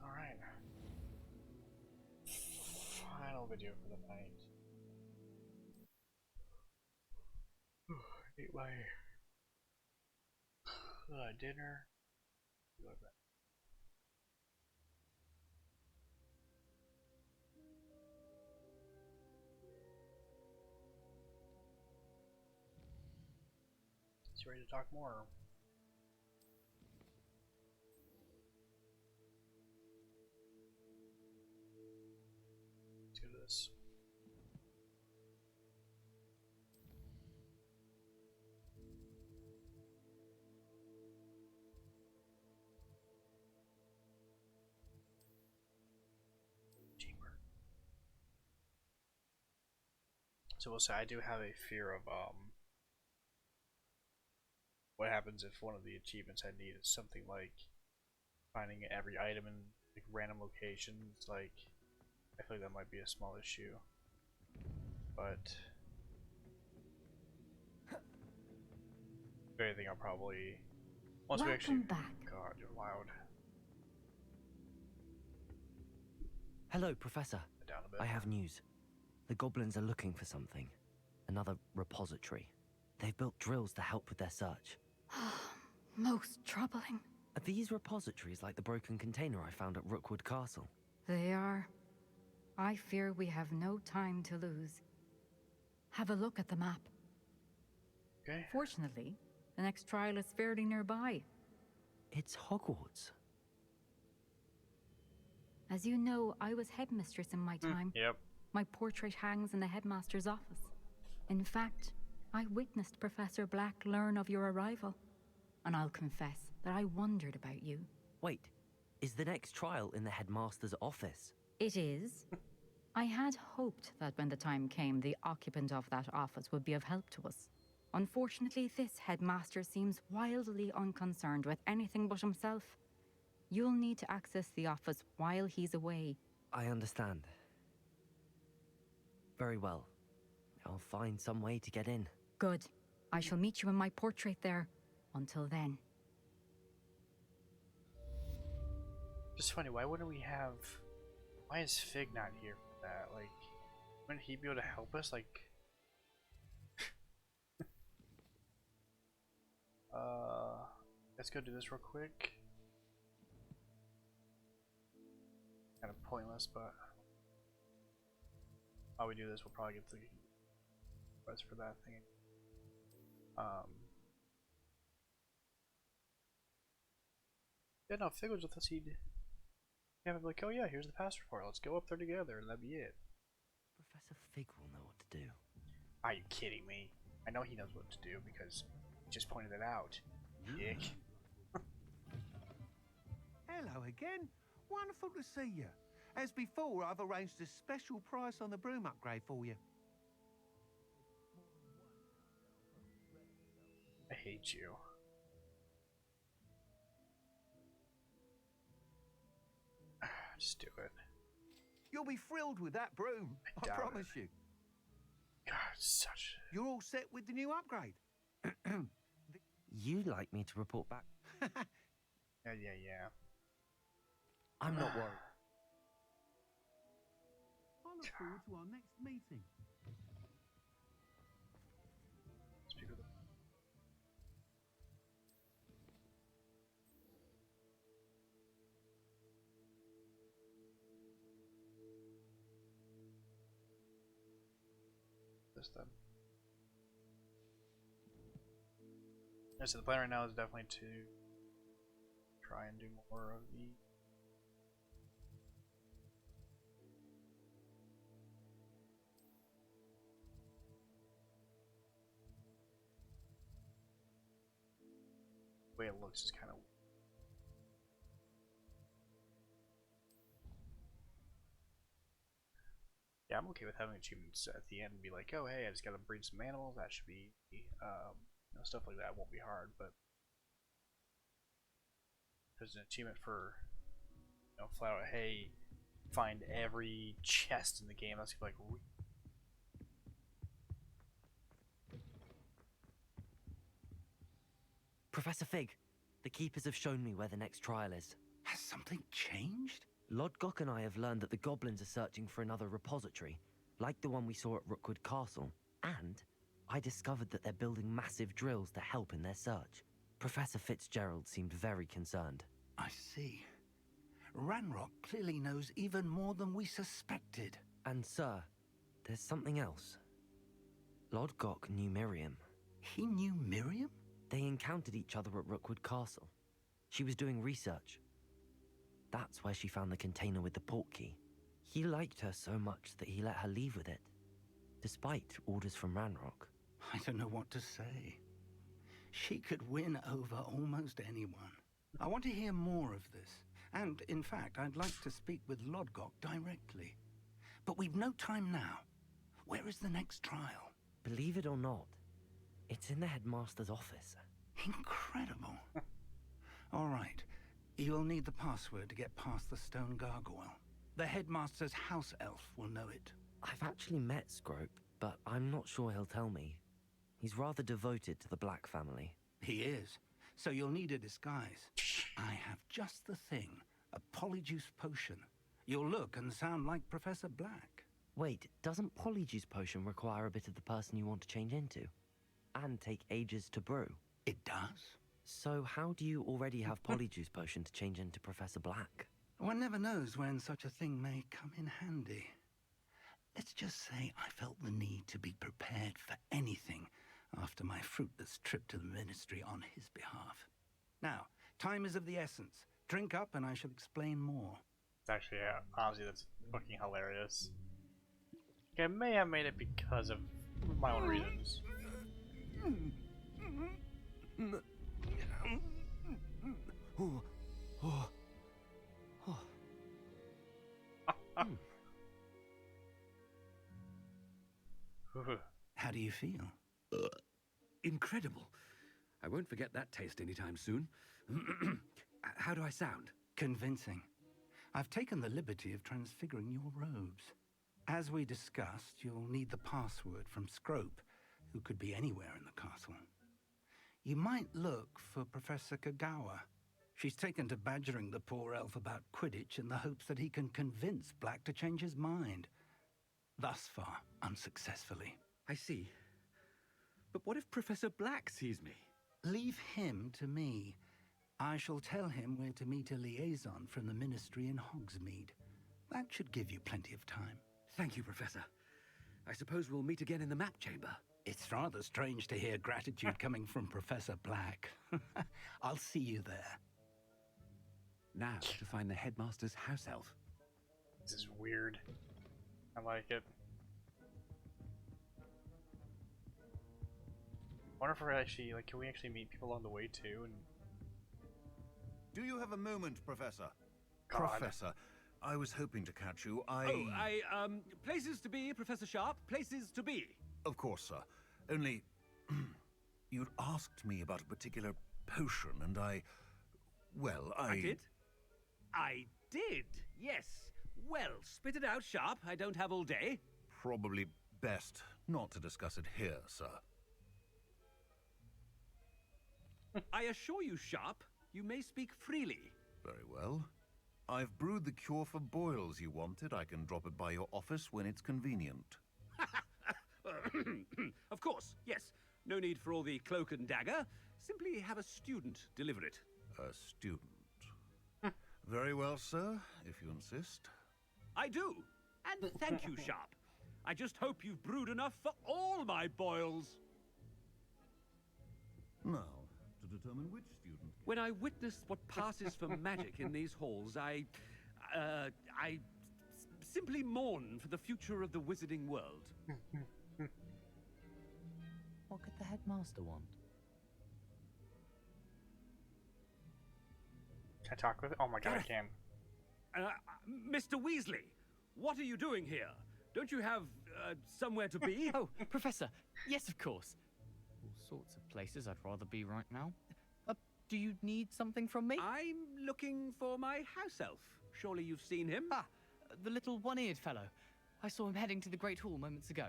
Alright. Final video for the night. Eat my dinner. Go to bed. Is he ready to talk more? Let's go to this. Chamber. So we'll say I do have a fear of what happens if one of the achievements I need is something like finding every item in like random locations. Like I feel like that might be a small issue, but if anything, I'll probably once we actually. Back. God, you're loud. Hello, Professor. Down a bit. I have news. The goblins are looking for something. Another repository. They've built drills to help with their search. Most troubling. Are these repositories like the broken container I found at Rookwood Castle? They are. I fear we have no time to lose. Have a look at the map. Okay. Fortunately, the next trial is fairly nearby. It's Hogwarts. As you know, I was headmistress in my time. Yep. My portrait hangs in the headmaster's office. In fact, I witnessed Professor Black learn of your arrival. And I'll confess that I wondered about you. Wait, is the next trial in the headmaster's office? It is. I had hoped that when the time came, the occupant of that office would be of help to us. Unfortunately, this headmaster seems wildly unconcerned with anything but himself. You'll need to access the office while he's away. I understand. Very well. I'll find some way to get in. Good. I shall meet you in my portrait there. Until then. Just funny, why wouldn't we have... Why is Fig not here for that? Like, wouldn't he be able to help us? Like... Let's go do this real quick. Kind of pointless, but... While we do this, we'll probably get the quest for that thing. Yeah, no, if Fig was with us, he'd have like, oh yeah, here's the pass report. Let's go up there together, and that'd be it. Professor Fig will know what to do. Are you kidding me? I know he knows what to do because he just pointed it out. Dick. Hello again. Wonderful to see you. As before, I've arranged a special price on the broom upgrade for you. I hate you. Just do it. You'll be thrilled with that broom. I doubt promise you. God, such... You're all set with the new upgrade. You'd like me to report back? Yeah. I'm not worried. I look forward to our next meeting. Speak with him. This then. Yeah, so the plan right now is definitely to try and do more of the way it looks is kind of yeah, I'm okay with having achievements at the end and be like, oh hey, I just gotta breed some animals, that should be you know, stuff like that won't be hard, but there's an achievement for, you know, flat out, hey, find every chest in the game, that's like Professor Fig, the keepers have shown me where the next trial is. Has something changed? Lodgok and I have learned that the goblins are searching for another repository, like the one we saw at Rookwood Castle. And I discovered that they're building massive drills to help in their search. Professor Fitzgerald seemed very concerned. I see. Ranrock clearly knows even more than we suspected. And sir, there's something else. Lodgok knew Miriam. He knew Miriam? They encountered each other at Rookwood Castle. She was doing research. That's where she found the container with the port key. He liked her so much that he let her leave with it, despite orders from Ranrock. I don't know what to say. She could win over almost anyone. I want to hear more of this. And, in fact, I'd like to speak with Lodgok directly. But we've no time now. Where is the next trial? Believe it or not, it's in the headmaster's office. Incredible. All right. You'll need the password to get past the stone gargoyle. The headmaster's house elf will know it. I've actually met Scrope, but I'm not sure he'll tell me. He's rather devoted to the Black family. He is. So you'll need a disguise. I have just the thing. A polyjuice potion. You'll look and sound like Professor Black. Wait, doesn't Polyjuice Potion require a bit of the person you want to change into? And take ages to brew? It does? So how do you already have Polyjuice Potion to change into Professor Black? One never knows when such a thing may come in handy. Let's just say I felt the need to be prepared for anything after my fruitless trip to the Ministry on his behalf. Now, time is of the essence. Drink up and I shall explain more. It's actually, honestly, that's fucking hilarious. I may have made it because of my own reasons. How do you feel? Incredible. I won't forget that taste anytime soon. How do I sound? Convincing. I've taken the liberty of transfiguring your robes. As we discussed, you'll need the password from Scrope, who could be anywhere in the castle. You might look for Professor Kagawa. She's taken to badgering the poor elf about Quidditch in the hopes that he can convince Black to change his mind. Thus far, unsuccessfully. I see. But what if Professor Black sees me? Leave him to me. I shall tell him where to meet a liaison from the Ministry in Hogsmeade. That should give you plenty of time. Thank you, Professor. I suppose we'll meet again in the map chamber. It's rather strange to hear gratitude coming from Professor Black. I'll see you there. Now to find the headmaster's house elf. This is weird. I like it. I wonder if we're actually, like, can we actually meet people along the way too? And Do you have a moment, Professor? God. Professor, I was hoping to catch you. Places to be, Professor Sharp. Places to be. Of course, sir. Only, you'd asked me about a particular potion, and well, I did? I did, yes. Well, spit it out, Sharp. I don't have all day. Probably best not to discuss it here, sir. I assure you, Sharp, you may speak freely. Very well. I've brewed the cure for boils you wanted. I can drop it by your office when it's convenient. Of course, yes. No need for all the cloak and dagger. Simply have a student deliver it. A student. Very well, sir, if you insist. I do. And thank you, Sharp. I just hope you've brewed enough for all my boils. Now, to determine which student... When I witness what passes for magic in these halls, I simply mourn for the future of the wizarding world. What could the headmaster want? can I talk with it? Oh my god, I can. Mr. Weasley, what are you doing here? Don't you have somewhere to be? Oh, Professor, yes, of course. All sorts of places I'd rather be right now. Do you need something from me? I'm looking for my house elf. Surely you've seen him? Ah, the little one-eared fellow. I saw him heading to the Great Hall moments ago,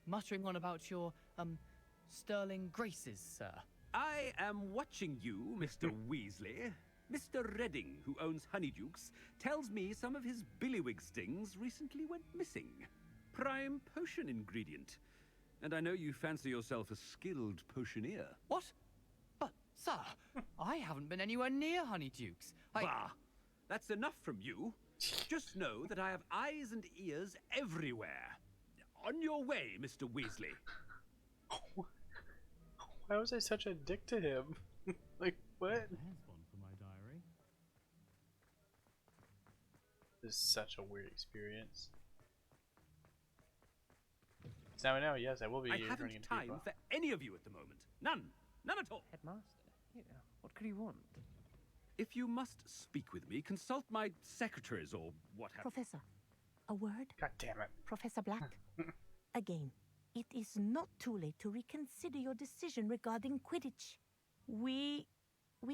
muttering on about your, sterling graces, sir. I am watching you, Mr. Weasley. Mr. Redding, who owns Honeydukes, tells me some of his billywig stings recently went missing. Prime potion ingredient. And I know you fancy yourself a skilled potioneer. What? But, sir, I haven't been anywhere near Honeydukes. Bah! That's enough from you. Just know that I have eyes and ears everywhere. On your way, Mr. Weasley. Why was I such a dick to him? Like, what? There's one for my diary. This is such a weird experience. So now I know, yes, I will be I running haven't into time people. for any of you at the moment. None. None at all. Headmaster? Yeah. What could he want? If you must speak with me, consult my secretaries or what have you. Professor, a word? God damn it. Professor Black? Again, it is not too late to reconsider your decision regarding Quidditch. We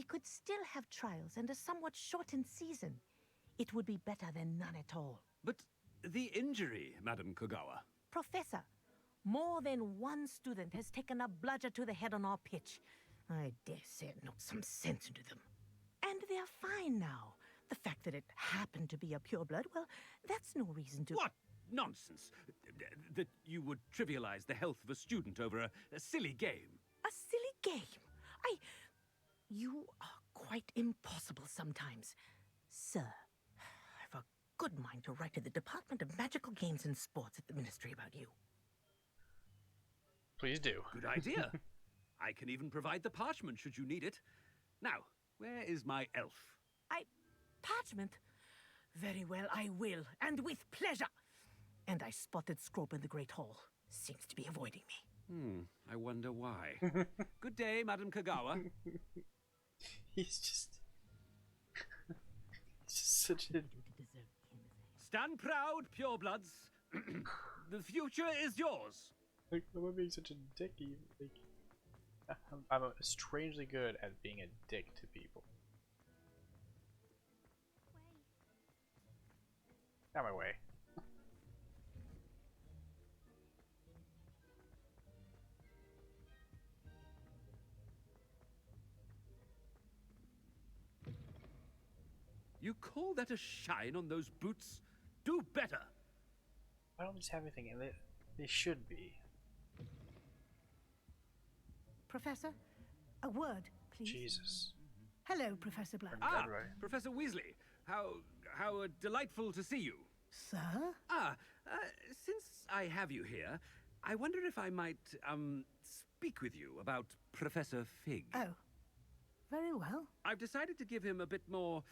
could still have trials and a somewhat shortened season. It would be better than none at all. But the injury, Madam Kogawa. Professor, more than one student has taken a bludger to the head on our pitch. I dare say it knocked some sense into them. And they're fine now. The fact that it happened to be a pureblood, well, that's no reason to... What nonsense! That you would trivialize the health of a student over a silly game. A silly game? You are quite impossible sometimes. Sir, I've a good mind to write to the Department of Magical Games and Sports at the Ministry about you. Please do. Good idea. I can even provide the parchment should you need it. Now, where is my elf? Parchment? Very well, I will, and with pleasure. And I spotted Scrope in the Great Hall. Seems to be avoiding me. I wonder why. Good day, Madam Kogawa. He's just... He's just such a... Stand proud, purebloods. The future is yours. Like, why am I being such a dick? Like, I'm strangely good at being a dick to people. Out of my way. You call that a shine on those boots? Do better. Why don't they just have everything in it? They should be. Professor, a word, please. Jesus. Hello, Professor Black. Dead, right? Professor Weasley. How delightful to see you. Sir? Since I have you here, I wonder if I might, speak with you about Professor Fig. Oh, very well. I've decided to give him a bit more,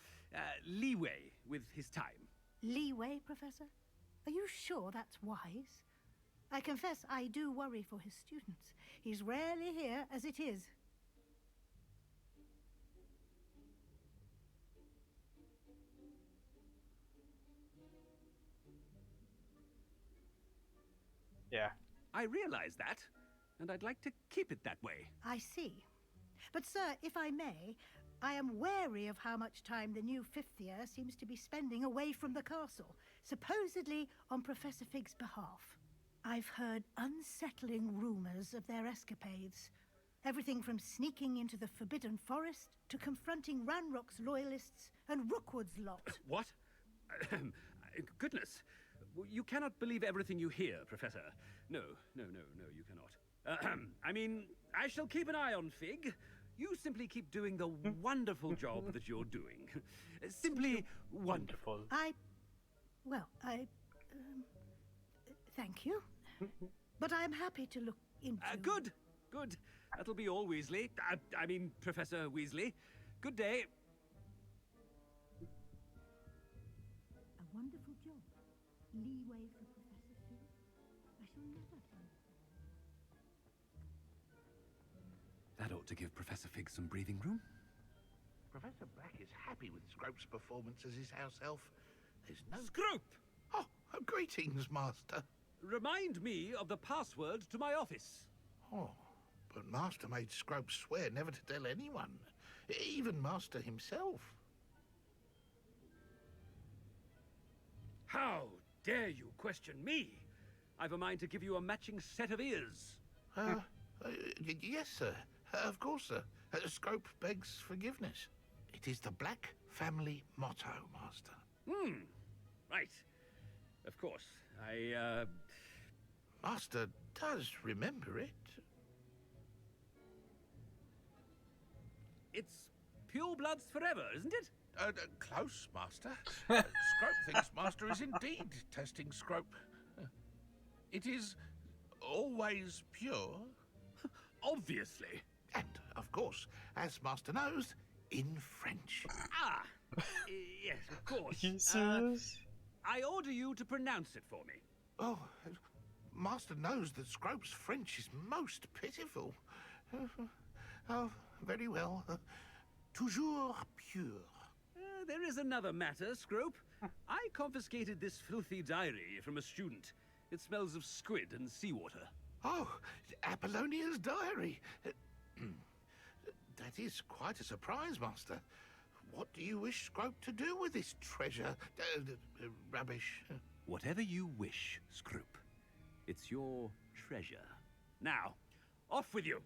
leeway with his time. Leeway, Professor? Are you sure that's wise? I confess I do worry for his students. He's rarely here as it is. Yeah. I realize that, and I'd like to keep it that way. I see. But, sir, if I may, I am wary of how much time the new fifth year seems to be spending away from the castle, supposedly on Professor Fig's behalf. I've heard unsettling rumors of their escapades. Everything from sneaking into the Forbidden Forest to confronting Ranrock's loyalists and Rookwood's lot. What? Goodness. You cannot believe everything you hear, Professor. No, you cannot. I mean, I shall keep an eye on Fig. You simply keep doing the wonderful job that you're doing. Simply wonderful. Thank you. But I'm happy to look into... Good. That'll be all, Weasley. I mean, Professor Weasley. Good day. A wonderful job. Leeway for Professor Fig. I shall never find it. That ought to give Professor Fig some breathing room. Professor Black is happy with Scrope's performance as his house elf. There's no... Scrope! Oh, greetings, Master. Remind me of the password to my office. Oh, but Master made Scrope swear never to tell anyone, even Master himself. How dare you question me? I've a mind to give you a matching set of ears. Yes, sir. Of course, sir. Scrope begs forgiveness. It is the Black family motto, Master. Right. Of course. I, Master does remember it. It's pure bloods forever, isn't it? Close, Master. Scrope thinks Master is indeed testing Scrope. It is always pure. Obviously. And, of course, as Master knows, in French. Ah! Yes, of course. You serious? I order you to pronounce it for me. Oh, Master knows that Scrope's French is most pitiful. Oh, very well. Toujours pure. There is another matter, Scrope. I confiscated this filthy diary from a student. It smells of squid and seawater. Oh, Apollonia's diary. That is quite a surprise, Master. What do you wish Scrope to do with this treasure? Rubbish. Whatever you wish, Scrope. It's your treasure. Now, off with you.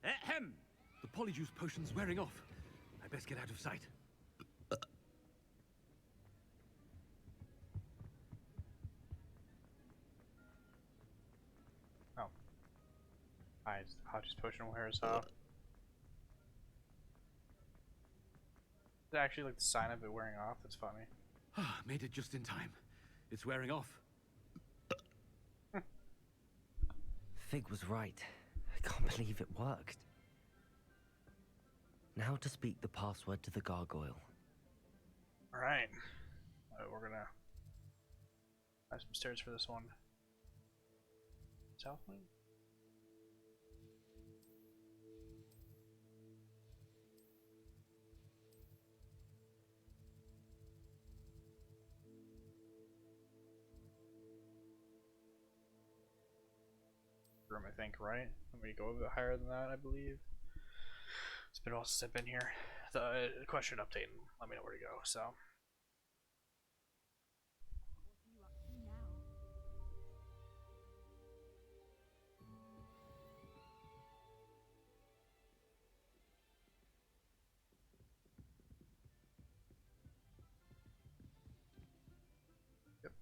Ahem! The polyjuice potion's wearing off. I best get out of sight. Oh. The Hogwarts potion wears off. Is it actually like the sign of it wearing off? That's funny. Made it just in time. It's wearing off. Fig was right. I can't believe it worked. Now to speak the password to the gargoyle. Alright. We're gonna have some stairs for this one. South wing? Room, I think, right? Let me go a bit higher than that, I believe. It's been a while since I've been here. The question update and let me know where to go, so. Yep.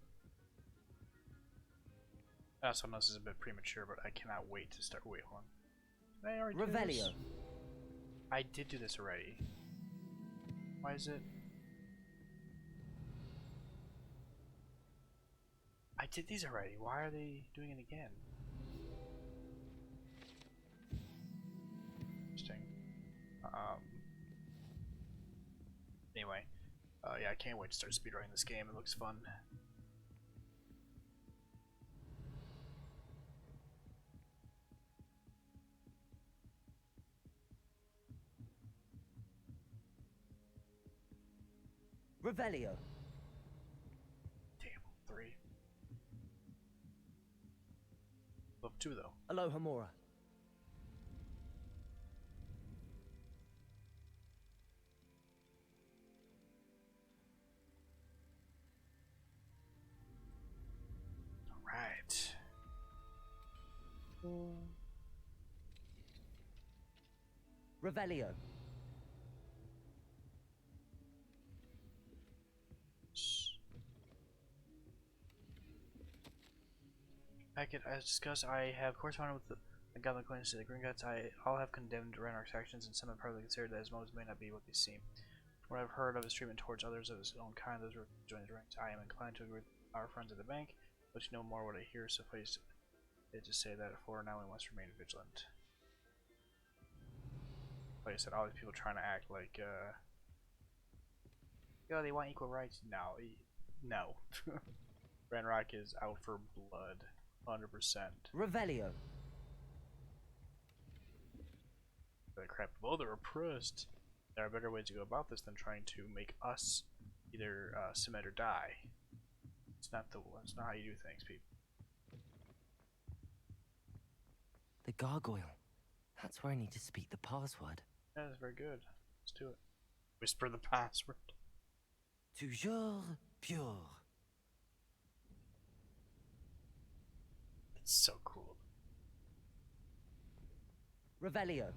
Sometimes this is a bit premature, but I cannot wait to start. Wait, hold on. Did I already do Revelio. this? I did do this already. Why is it? I did these already. Why are they doing it again? Interesting. Anyway, yeah, I can't wait to start speedrunning this game. It looks fun. Revelio. Damn, 3. Level 2 though. Aloha Mora. Alright. Revelio. As discussed, I have corresponded with the Goblin Clans to the Green Guts. All have condemned Ranrock's actions, and some have probably considered that his motives may not be what they seem. From what I've heard of his treatment towards others of his own kind, those who joined his ranks, I am inclined to agree with our friends at the bank, but you know more what I hear, suffice it to say that for now we must remain vigilant. Like I said, all these people trying to act like, they want equal rights. No. No. Ranrock is out for blood. 100%. Revelio. The crap. Well, they're oppressed. There are better ways to go about this than trying to make us either submit or die. It's not how you do things, people. The gargoyle. That's where I need to speak the password. Yeah, that's very good. Let's do it. Whisper the password. Toujours pure. It's so cool. Revelio.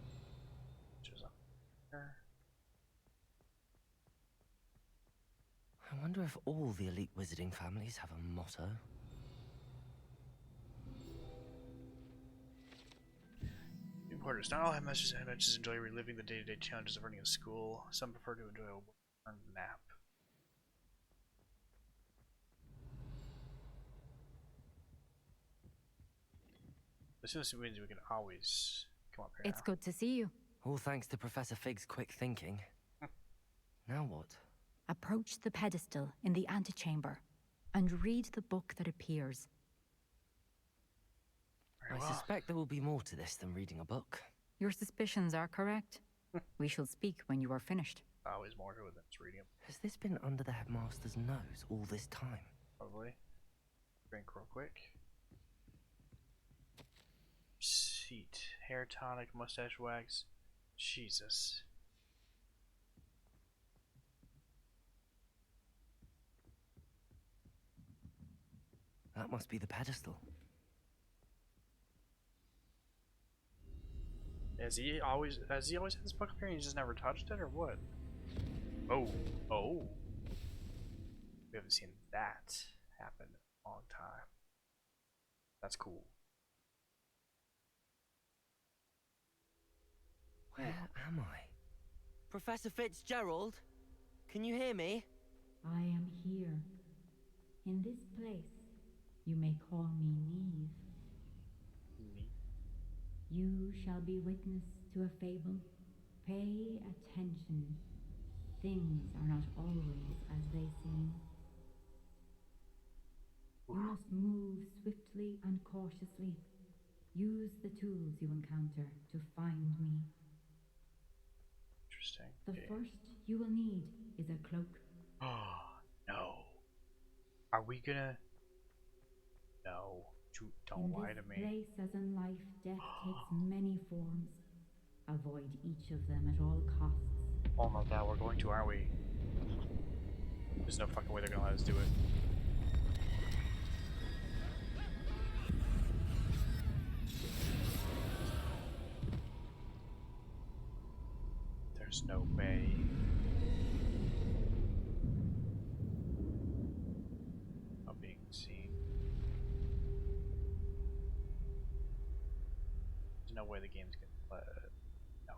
I wonder if all the elite wizarding families have a motto. Importers. Not all headmasters and headmasters enjoy reliving the day-to-day challenges of running a school. Some prefer to enjoy a well-earned nap. As soon as it means we can always come up here. It's good to see you. All thanks to Professor Fig's quick thinking. Now what? Approach the pedestal in the antechamber and read the book that appears. Very well. I suspect there will be more to this than reading a book. Your suspicions are correct. We shall speak when you are finished. Always more to it than just reading. Has this been under the headmaster's nose all this time? Probably. Drink real quick. Seat. Hair tonic, mustache wax. Jesus. That must be the pedestal. Has he always had this book up here and he just never touched it, or what? Oh. Oh. We haven't seen that happen in a long time. That's cool. Where am I? Professor Fitzgerald? Can you hear me? I am here. In this place, you may call me Neve. You shall be witness to a fable. Pay attention. Things are not always as they seem. You must move swiftly and cautiously. Use the tools you encounter to find me. Interesting. The Okay. first you will need is a cloak. Oh, no. Are we gonna... No. Don't lie to me. In this place, as in life, death takes many forms. Avoid each of them at all costs. Oh my god, we're going to, aren't we? There's no fucking way they're gonna let us do it. There's no way. Not being seen. There's no way the game's gonna play. No.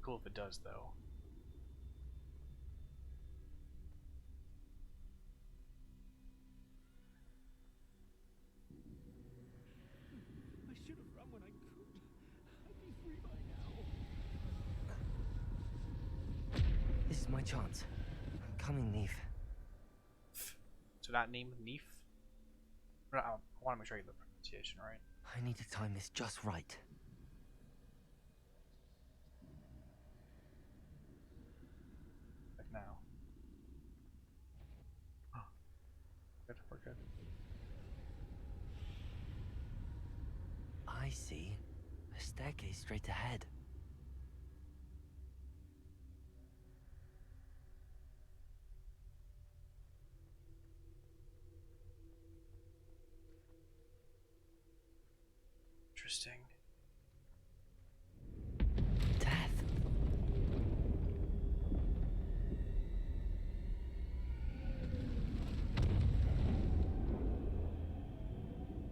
Cool if it does, though. I should have run when I could. I'd be free by now. This is my chance. I'm coming, Neve. So that name, Neef? I want to make sure I get the pronunciation right. I need to time this just right. Like now. Good, we're good. I see. A staircase straight ahead. Interesting. Death.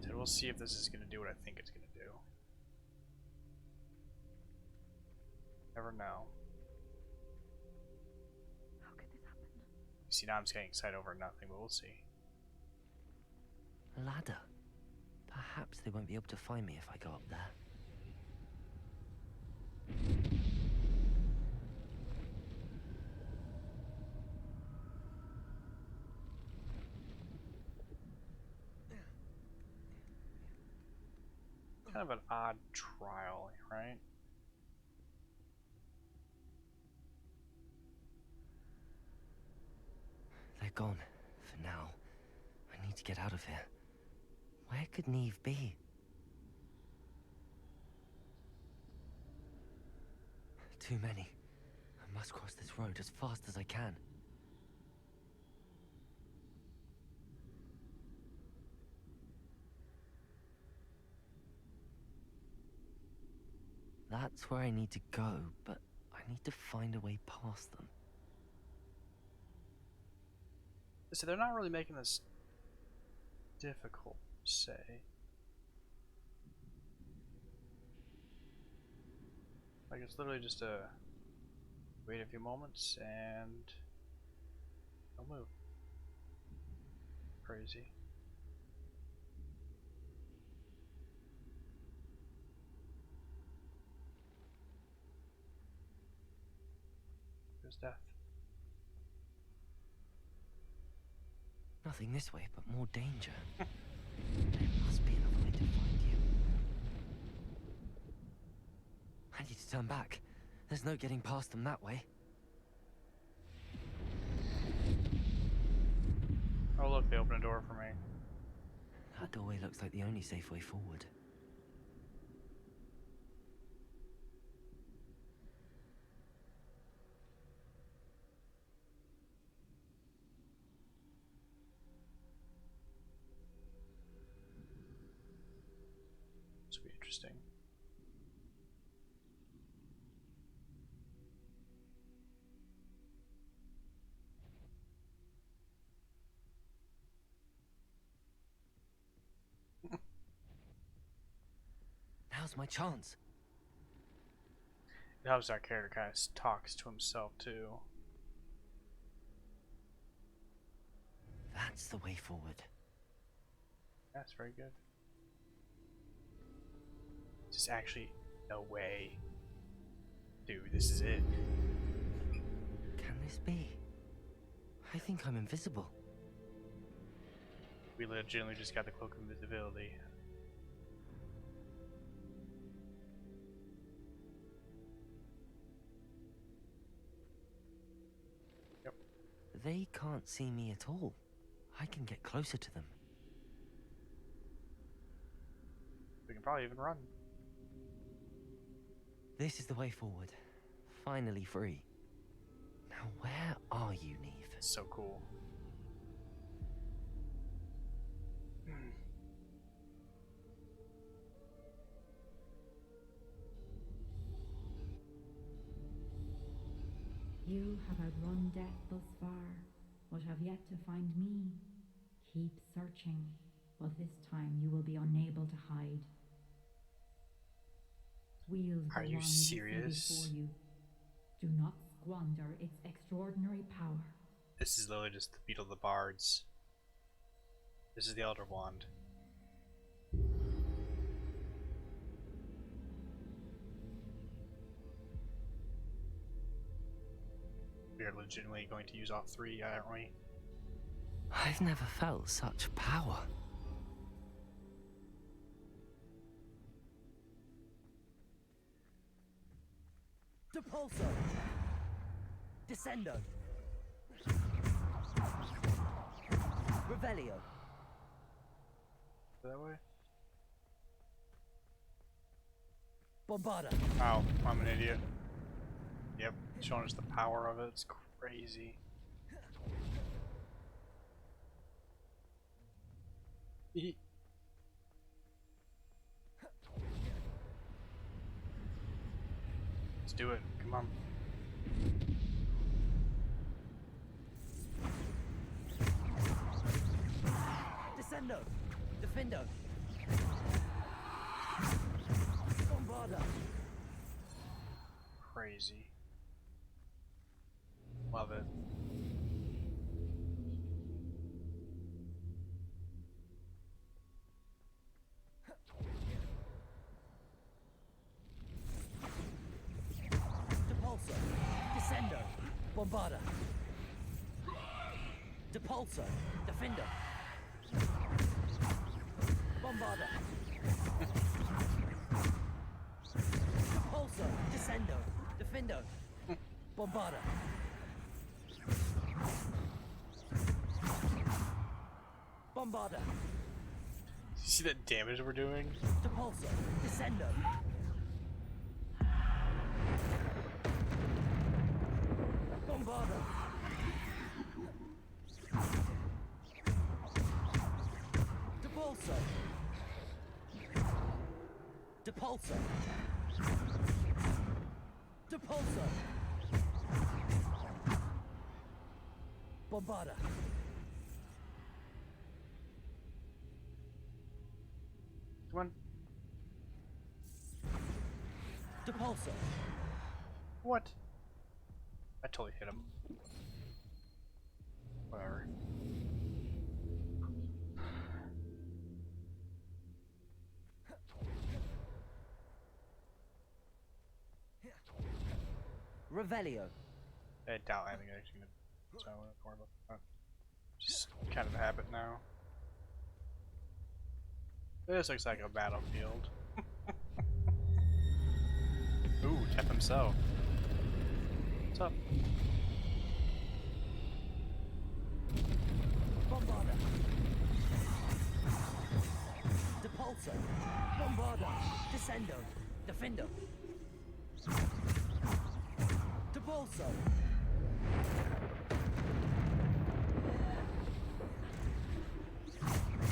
So we'll see if this is going to do what I think it's going to do. Never know. How could this happen? You see, now I'm just getting excited over nothing, but we'll see. A ladder. Perhaps they won't be able to find me if I go up there. Kind of an odd trial, right? They're gone. For now. I need to get out of here. Where could Neve be? Too many. I must cross this road as fast as I can. That's where I need to go, but I need to find a way past them. So they're not really making this difficult, say. Like, it's literally just a wait a few moments and they'll move. Crazy. There's death. Nothing this way, but more danger. There must be another way to find you. I need to turn back. There's no getting past them that way. Oh look, they opened a door for me. That doorway looks like the only safe way forward. This will be interesting. Now's my chance. It helps our character kind of talks to himself too. That's the way forward. That's very good. Just actually no way. Dude, this is it. Can this be? I think I'm invisible. We legitimately just got the cloak of invisibility. Yep. They can't see me at all. I can get closer to them. We can probably even run. This is the way forward. Finally free. Now where are you, Neve? It's so cool. You have outrun death thus far, but have yet to find me. Keep searching, but this time you will be unable to hide. Wield Are the you wand you see serious? before you. Do not squander its extraordinary power. This is literally just the Beetle of the Bards. This is the Elder Wand. We are legitimately going to use all three, aren't we? I've never felt such power. Depulso! Descendo! Revelio! That way? Bombarda! Oh, I'm an idiot. Yep, showing us the power of it. It's crazy. Let's do it. Come on. Descendo! Defendo! Bombarda! Crazy. Love it. Depulso! Descendo! Bombarda! Depulso! Defendo! Bombarda! Depulso! Descendo! Defendo! Bombarda! Bombarda! You see the damage we're doing? Depulso! Descendo! Bombarda! Depulso! Depulso! Depulso. Bombarda. Come on. Depulso. What? I totally hit him. Whatever. Revelio. I doubt anything actually gonna sound more about that. Just kind of a habit now. This looks like a battlefield. Ooh, Tep himself. What's up? Bombarda. Depulso. Bombarda. Descendo. Defendo. Depulso.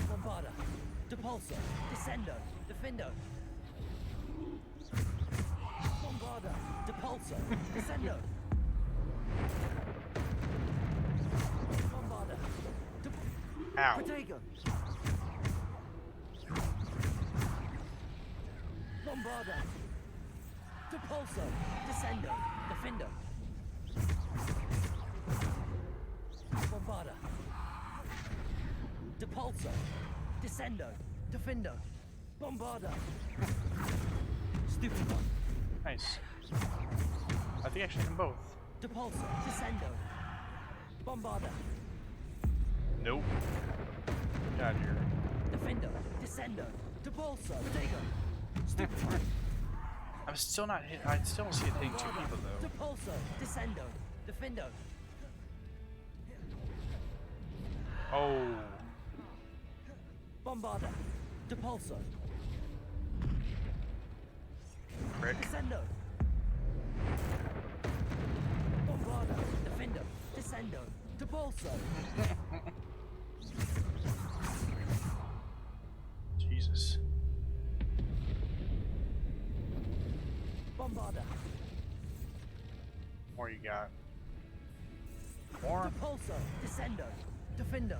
Bombarda. Depulso. Descendo. Defendo. Bombarda. Depulso. Descendo. Bombarda. Ow. Protego. Bombarda. Depulso. Descendo. Defendo. Bombarda. Depulso. Descendo. Defendo. Bombarda. Stupido. Nice. I think I should hit them both. Depulso. Descendo. Bombarda. Nope. Get out of here. Defendo. Descendo. Depulso. Protego. Stupido. I'm still not hit. I still don't see it hitting two people though. Depulso. Descendo. Defendo. Oh. Bombarda. Depulso. Frick. Descendo. Bombarda. Defendo. Descendo. Depulso. Jesus. Bombarda. More you got. More? Depulso. Descendo. Defendo.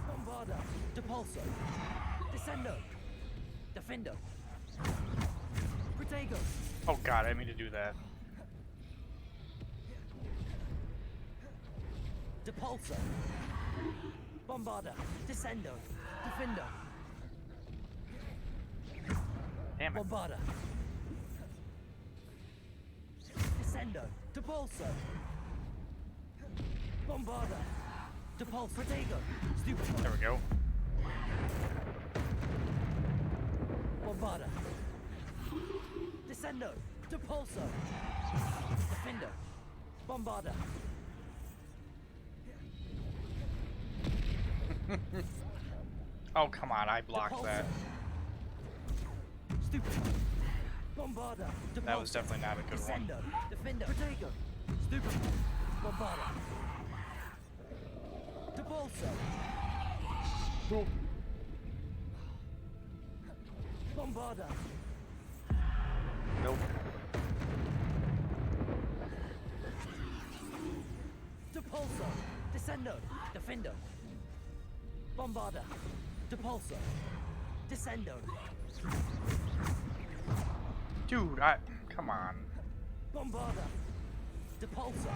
Bombarda. Depulso. Descendo. Defendo. Protego. Oh god, I didn't mean to do that. Depulso. Bombarda. Descendo. Defendo. Damn it. Bombarda. Descendo. Depulso. Bombarda. Depulso. Protego. Stupid. There we go. Bombarda. Descendo. Depulso. Defendo. Bombarda. Oh come on, I blocked that. Stupid. Bombarda. That was definitely not a good one. Descendo. Defendo. Protego. Stupid. Bombarda. Depulso. Bombarda. Nope. Depulso. Descendo. Defendo. Bombarda. Depulso. Descendo. Dude, come on. Bombarda. Depulso.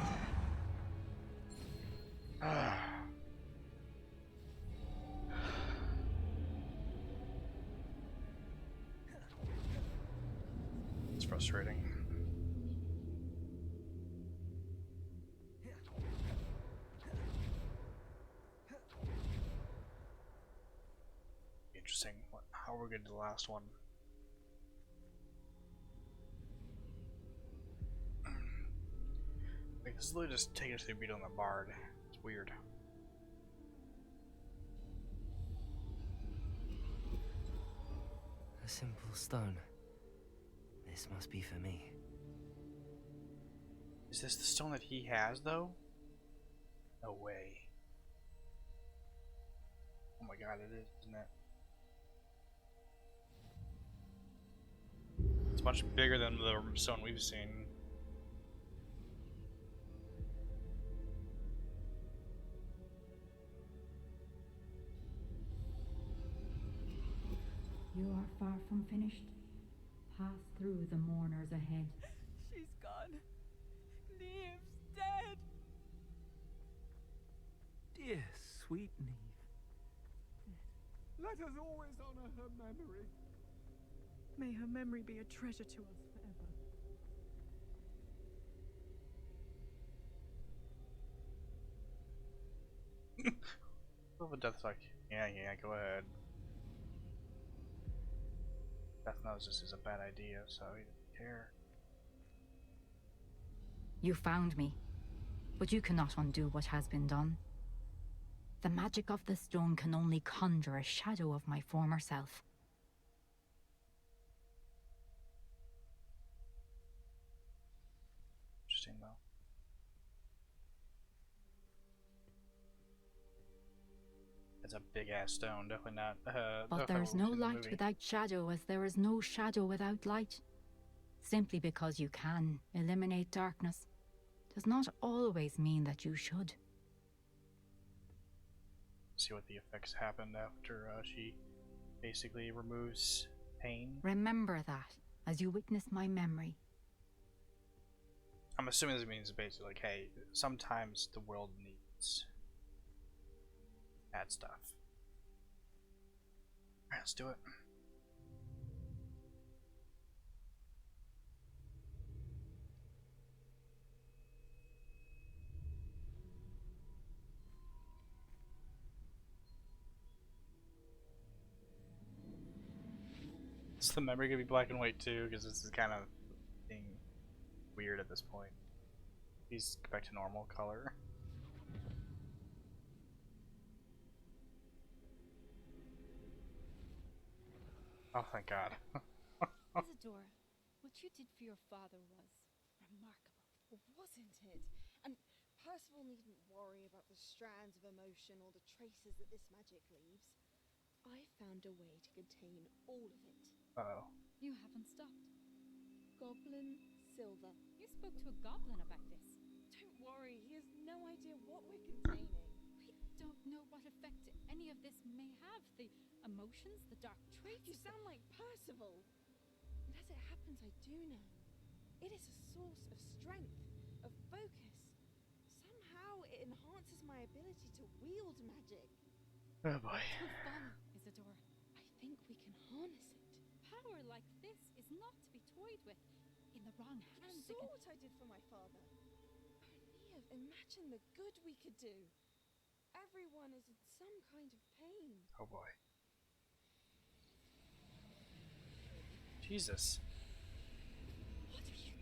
It's frustrating. Interesting. How are we going to do the last one? Like, this is literally just taking us to beat on the bard. It's weird. A simple stone. This must be for me. Is this the stone that he has, though? No way. my god, it is, isn't it? It's much bigger than the stone we've seen. You are far from finished. Pass through the mourners ahead. She's gone. Neve's dead. Dear sweet Neve. Let us always honor her memory. May her memory be a treasure to us forever. Well, but Death's like, yeah, go ahead. Death knows this is a bad idea, so he doesn't care. You found me, but you cannot undo what has been done. The magic of the stone can only conjure a shadow of my former self. Interesting, though. It's a big ass stone, definitely not. But there's no light without shadow, as there is no shadow without light. Simply because you can eliminate darkness does not always mean that you should. See what the effects happened after she basically removes pain. Remember that as you witness my memory. I'm assuming this means basically like, hey, sometimes the world needs bad stuff. Alright, let's do it. Is the memory gonna be black and white too? Because this is kind of being weird at this point. Please go back to normal color. Oh, thank God. Isadora, what you did for your father was remarkable, wasn't it? And Percival needn't worry about the strands of emotion or the traces that this magic leaves. I found a way to contain all of it. Uh-oh. You haven't stopped. Goblin Silver. You spoke to a goblin about this. Don't worry, he has no idea what we're containing. We don't know what effect any of this may have. The emotions, the dark traits. You sound like Percival. And as it happens, I do know. It is a source of strength, of focus. Somehow it enhances my ability to wield magic. Oh boy. For fun, Isadora. I think we can harness it. Power like this is not to be toyed with. In the wrong hands, You saw what I did for my father. Only imagine the good we could do. Everyone is in some kind of pain. Oh boy. Jesus. What are you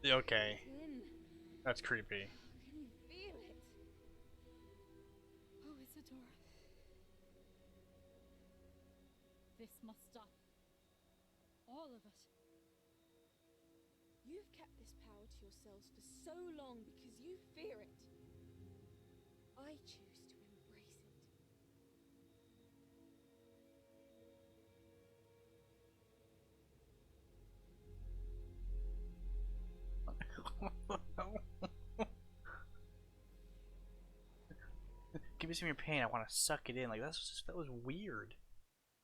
doing? Okay. That's creepy. Can you feel it? Oh, Isadora. This must stop. All of it. You've kept this power to yourselves for so long because you fear it. I choose to embrace it. Give me some of your pain. I want to suck it in. Like that was weird.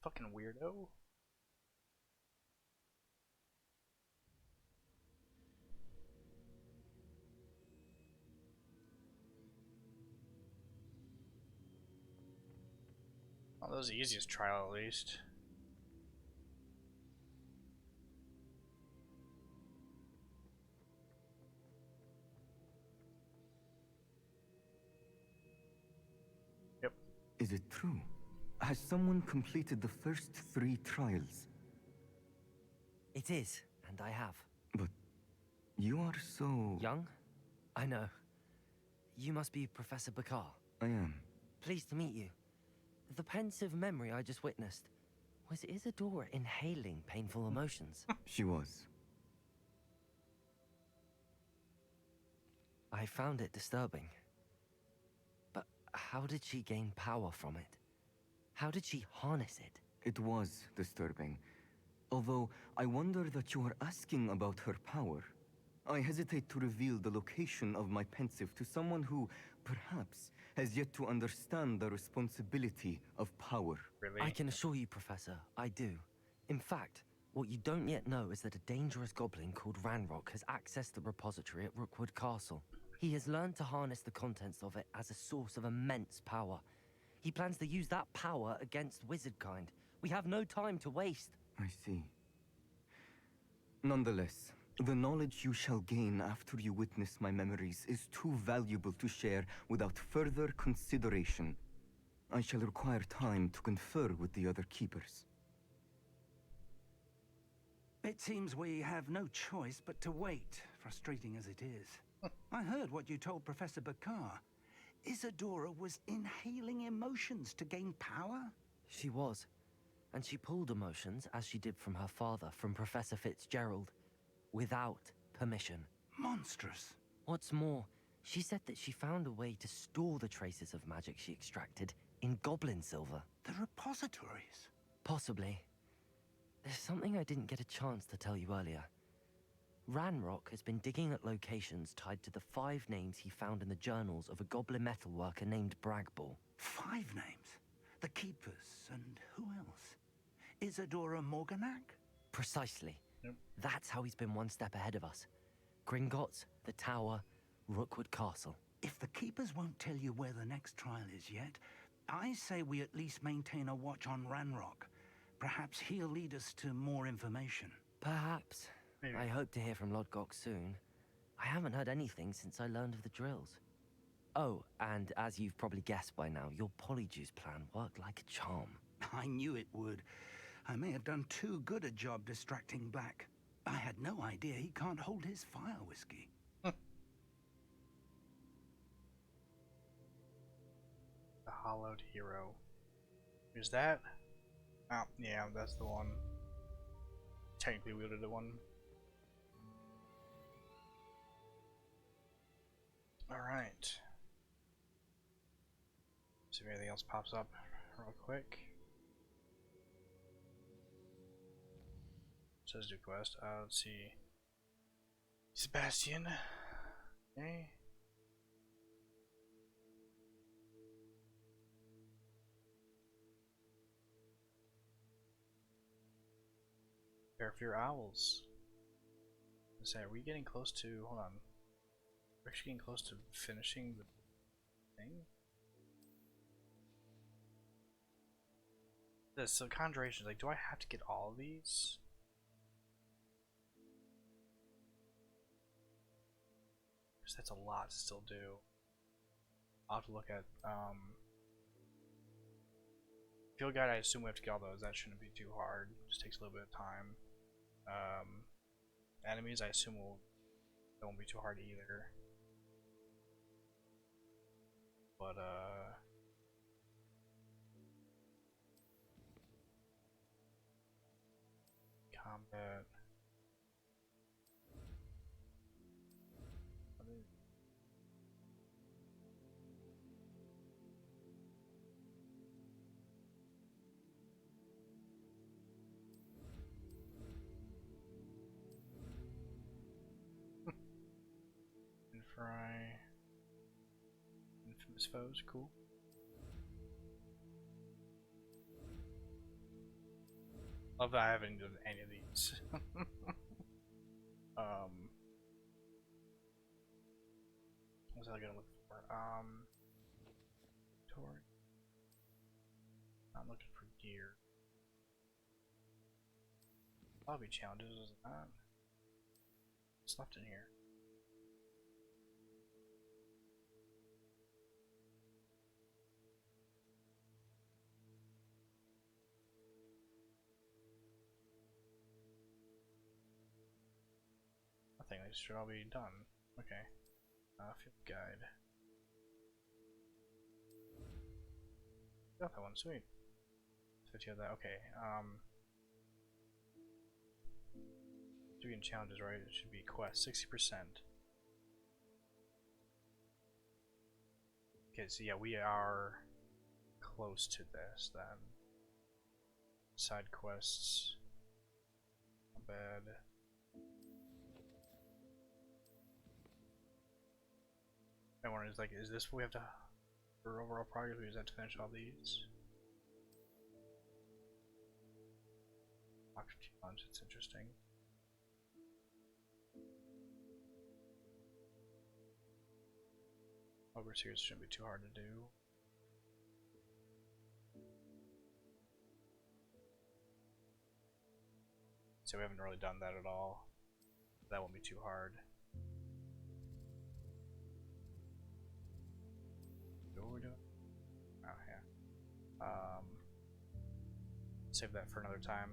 Fucking weirdo. Well, that was the easiest trial, at least. Yep. Is it true? Has someone completed the first 3 trials? It is, and I have. But you are so... Young? I know. You must be Professor Bakar. I am. Pleased to meet you. The pensive memory I just witnessed, was Isadora inhaling painful emotions? She was. I found it disturbing. But how did she gain power from it? How did she harness it? It was disturbing. Although, I wonder that you are asking about her power. I hesitate to reveal the location of my pensive to someone who, perhaps, has yet to understand the responsibility of power. Really? I can assure you, Professor, I do. In fact, what you don't yet know is that a dangerous goblin called Ranrock has accessed the repository at Rookwood Castle. He has learned to harness the contents of it as a source of immense power. He plans to use that power against wizardkind. We have no time to waste. I see. Nonetheless, the knowledge you shall gain after you witness my memories is too valuable to share without further consideration. I shall require time to confer with the other keepers. It seems we have no choice but to wait, frustrating as it is. I heard what you told Professor Bakar. Isadora was inhaling emotions to gain power? She was. And she pulled emotions, as she did from her father, from Professor Fitzgerald, without permission. Monstrous. What's more, she said that she found a way to store the traces of magic she extracted in goblin silver. The repositories? Possibly. There's something I didn't get a chance to tell you earlier. Ranrock has been digging at locations tied to the 5 names he found in the journals of a goblin metalworker named Bragball. 5 names? The Keepers, and who else? Isadora Morganac? Precisely. Yep. That's how he's been one step ahead of us. Gringotts, the Tower, Rookwood Castle. If the Keepers won't tell you where the next trial is yet, I say we at least maintain a watch on Ranrock. Perhaps he'll lead us to more information. Perhaps. Maybe. I hope to hear from Lodgok soon. I haven't heard anything since I learned of the drills. Oh, and as you've probably guessed by now, your Polyjuice plan worked like a charm. I knew it would. I may have done too good a job distracting Black. I had no idea he can't hold his fire whiskey. The Hollowed Hero. Is that? Oh, yeah, that's the one. Technically wielded the one. Alright. See if anything else pops up real quick. Says do quest. Let's see. Sebastian. Okay. Care for your owls. Let's say, are we getting close to? Hold on. We're actually getting close to finishing the thing. So conjurations, like, do I have to get all of these? Because that's a lot to still do. I'll have to look at field guide. I assume we have to get all those. That shouldn't be too hard. Just takes a little bit of time. Enemies, I assume it won't be too hard either. But combat. Fry. Infamous foes, cool. Love that I haven't done any of these. What's I gonna look for? Tory. I'm looking for gear. Lobby challenges, is that? What's left in here? I think this should all be done. Okay. Field guide. Got that one, sweet. 50 of that, okay. Doing challenges, right? It should be quest 60%. Okay, so yeah, we are close to this then. Side quests. Not bad. I wonder, is this what we have to, for overall progress, we just have to finish all these? Doctor challenge, it's interesting. Hogwarts here shouldn't be too hard to do. So we haven't really done that at all. That won't be too hard. What are we doing? Oh yeah. Save that for another time.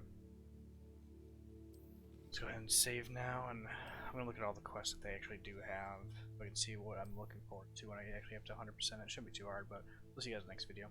Let's go ahead and save now, and I'm gonna look at all the quests that they actually do have. So I can see what I'm looking forward to when I actually have to 100%. It shouldn't be too hard, but we'll see you guys in the next video.